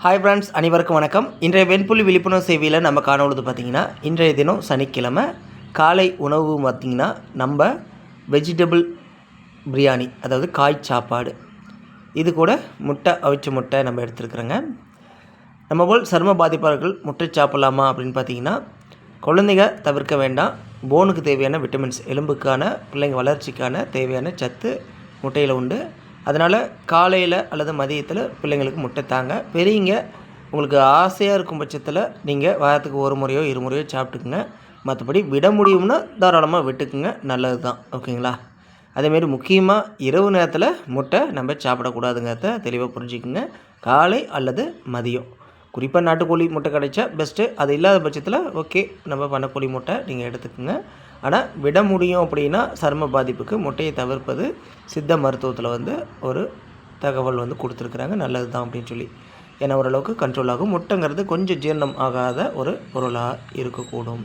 Hi friends, அனைவருக்கும் வணக்கம். இன்றைய வெண்புலி விழிப்புணர்வு சேவையில் நம்ம காணொழுது பார்த்திங்கன்னா, இன்றைய தினம் சனிக்கிழமை காலை உணவு பார்த்திங்கன்னா நம்ம வெஜிடபிள் பிரியாணி, அதாவது காய் சாப்பாடு, இது கூட முட்டை, அவிச்ச முட்டை நம்ம எடுத்துருக்குறோங்க. நம்ம போல் சரும பாதிப்பாளர்கள் முட்டை சாப்பிட்லாமா அப்படின்னு பார்த்திங்கன்னா, குழந்தைங்க தவிர்க்க வேண்டாம். போனுக்கு தேவையான விட்டமின்ஸ், எலும்புக்கான, பிள்ளைங்க வளர்ச்சிக்கான தேவையான சத்து முட்டையில் உண்டு. அதனால் காலையில் அல்லது மதியத்தில் பிள்ளைங்களுக்கு முட்டை தாங்க. பெரியவங்க உங்களுக்கு ஆசையாக இருக்கும் பட்சத்தில் நீங்கள் வாரத்துக்கு ஒரு முறையோ இருமுறையோ சாப்பிட்டுக்குங்க. மற்றபடி விட முடியும்னா தாராளமாக விட்டுக்குங்க, நல்லது தான். ஓகேங்களா? அதேமாரி முக்கியமாக இரவு நேரத்தில் முட்டை நம்ம சாப்பிடக்கூடாதுங்கிறத தெளிவாக புரிஞ்சுக்குங்க. காலை அல்லது மதியம், குறிப்பாக நாட்டுக்கோழி முட்டை கிடைச்சா பெஸ்ட்டு. அது இல்லாத பட்சத்தில் ஓகே, நம்ம பண்ணக்கோழி முட்டை நீங்கள் எடுத்துக்கோங்க. ஆனால் விட முடியும் அப்படின்னா சரும பாதிப்புக்கு முட்டையை தவிர்ப்பது சித்த மருத்துவத்தில் ஒரு தகவல் கொடுத்துருக்குறாங்க, நல்லது தான் அப்படின்னு சொல்லி. ஏன்னா ஓரளவுக்கு கண்ட்ரோல் ஆகும். முட்டைங்கிறது கொஞ்சம் ஜீரணம் ஆகாத ஒரு பொருளாக இருக்கக்கூடும்.